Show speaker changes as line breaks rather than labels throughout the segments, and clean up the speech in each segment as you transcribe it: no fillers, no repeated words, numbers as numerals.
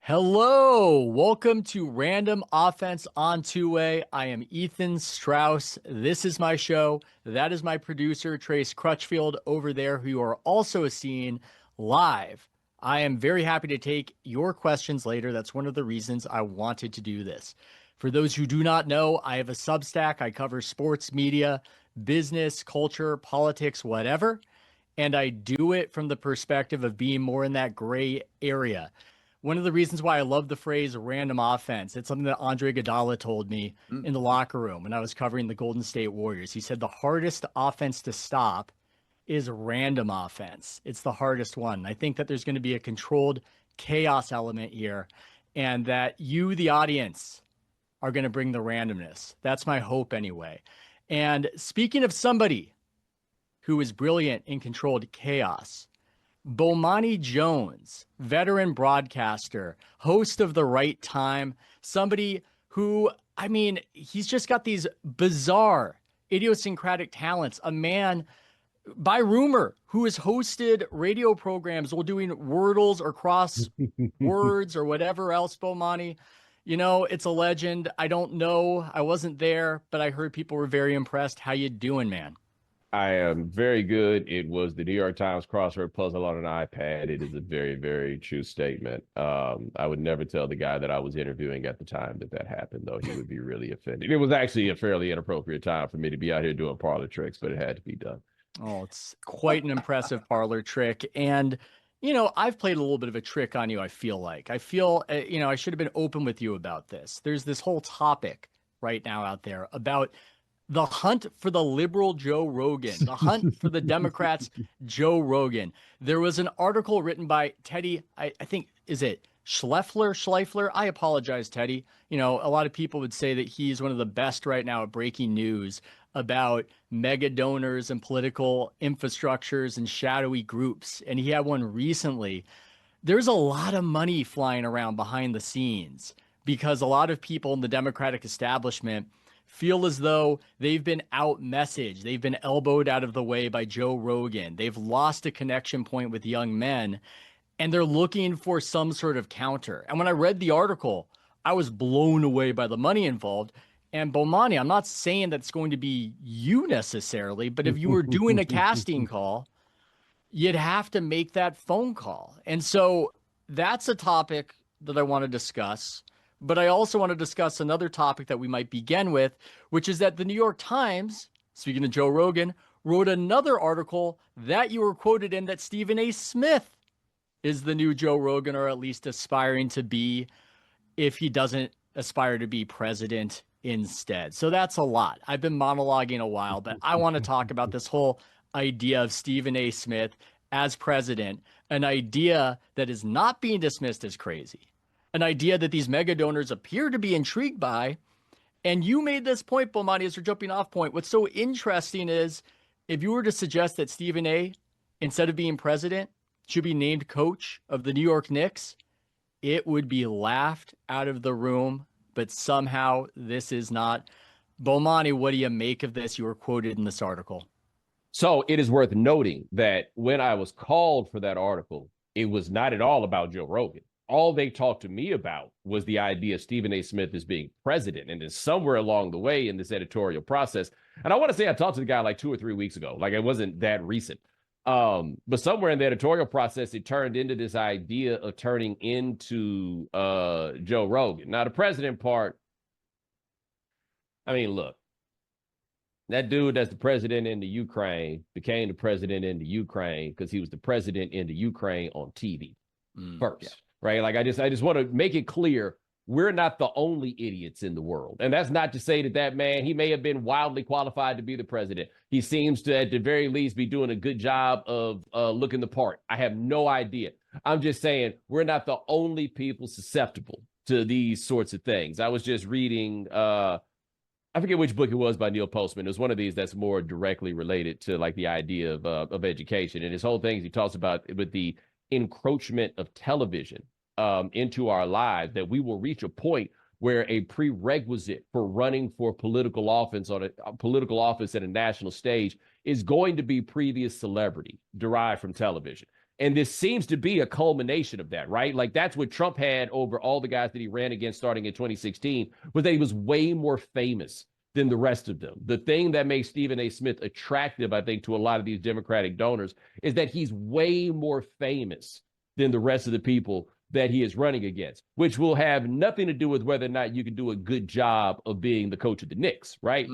Hello, welcome to Random Offense on Two-Way. I am Ethan Strauss. This is my show. That is my producer, Trace Crutchfield, over there, who you are also seeing live. I am very happy to take your questions later. That's one of the reasons I wanted to do this. For those who do not know, I have a Substack. I cover sports, media, business, culture, politics, whatever. And I do it from the perspective of being more in that gray area. One of the reasons why I love the phrase random offense, it's something that Andre Iguodala told me in the locker room when I was covering the Golden State Warriors. He said the hardest offense to stop is random offense. It's the hardest one. I think that there's going to be a controlled chaos element here, and that you, the audience, are going to bring the randomness. That's my hope anyway. And speaking of somebody who is brilliant in controlled chaos, Bomani Jones, veteran broadcaster, host of The Right Time, somebody who, he's just got these bizarre, idiosyncratic talents. A man, by rumor, who has hosted radio programs while doing Wordles or cross words or whatever else, Bomani. You know, it's a legend. I don't know. I wasn't there, but I heard people were very impressed. How you doing, man?
I am very good. It was the New York Times crossword puzzle on an iPad. It is a very, very true statement. I would never tell the guy that I was interviewing at the time that happened, though. He would be really offended. It was actually a fairly inappropriate time for me to be out here doing parlor tricks, but it had to be done.
Oh, it's quite an impressive parlor trick. And, I've played a little bit of a trick on you, I feel like. I feel, I should have been open with you about this. There's this whole topic right now out there about the hunt for the liberal Joe Rogan, the hunt for the Democrats' Joe Rogan. There was an article written by Teddy, I think, is it Schleifler? I apologize, Teddy. A lot of people would say that he's one of the best right now at breaking news about mega donors and political infrastructures and shadowy groups. And he had one recently. There's a lot of money flying around behind the scenes because a lot of people in the Democratic establishment feel as though they've been out-messaged. They've been elbowed out of the way by Joe Rogan. They've lost a connection point with young men, and they're looking for some sort of counter. And when I read the article, I was blown away by the money involved. And Bomani, I'm not saying that's going to be you necessarily, but if you were doing a casting call, you'd have to make that phone call. And so that's a topic that I want to discuss. But I also want to discuss another topic that we might begin with, which is that the New York Times, speaking of Joe Rogan, wrote another article that you were quoted in that Stephen A. Smith is the new Joe Rogan, or at least aspiring to be, if he doesn't aspire to be president instead. So that's a lot. I've been monologuing a while, but I want to talk about this whole idea of Stephen A. Smith as president, an idea that is not being dismissed as crazy. An idea that these mega donors appear to be intrigued by. And you made this point, Bomani, as your jumping off point. What's so interesting is if you were to suggest that Stephen A., instead of being president, should be named coach of the New York Knicks, it would be laughed out of the room. But somehow this is not. Bomani, what do you make of this? You were quoted in this article.
So it is worth noting that when I was called for that article, it was not at all about Joe Rogan. All they talked to me about was the idea of Stephen A. Smith as being president. And then somewhere along the way in this editorial process, and I want to say I talked to the guy like 2 or 3 weeks ago, like it wasn't that recent. But somewhere in the editorial process, it turned into this idea of turning into Joe Rogan. Now, the president part, look, that dude that's the president in the Ukraine became the president in the Ukraine because he was the president in the Ukraine on TV first. Yeah. Right. Like I just want to make it clear we're not the only idiots in the world. And that's not to say that man, he may have been wildly qualified to be the president. He seems to, at the very least, be doing a good job of looking the part. I have no idea. I'm just saying we're not the only people susceptible to these sorts of things. I was just reading, I forget which book it was by Neil Postman. It was one of these that's more directly related to like the idea of education. And his whole thing, he talks about with the encroachment of television into our lives, that we will reach a point where a prerequisite for running for political office on a political office at a national stage is going to be previous celebrity derived from television. And this seems to be a culmination of that, right? Like that's what Trump had over all the guys that he ran against starting in 2016, was that he was way more famous than the rest of them. The thing that makes Stephen A. Smith attractive, I think, to a lot of these Democratic donors is that he's way more famous than the rest of the people that he is running against, which will have nothing to do with whether or not you can do a good job of being the coach of the Knicks, right?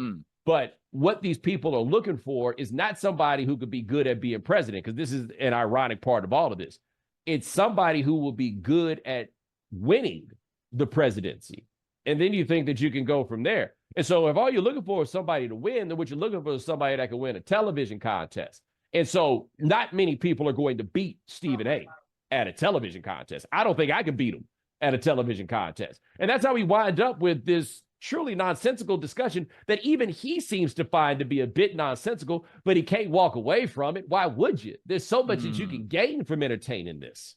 But what these people are looking for is not somebody who could be good at being president, because this is an ironic part of all of this. It's somebody who will be good at winning the presidency. And then you think that you can go from there. And so if all you're looking for is somebody to win, then what you're looking for is somebody that can win a television contest. And so not many people are going to beat Stephen A. at a television contest. I don't think I can beat him at a television contest. And that's how we wind up with this truly nonsensical discussion that even he seems to find to be a bit nonsensical, but he can't walk away from it. Why would you? There's so much that you can gain from entertaining this.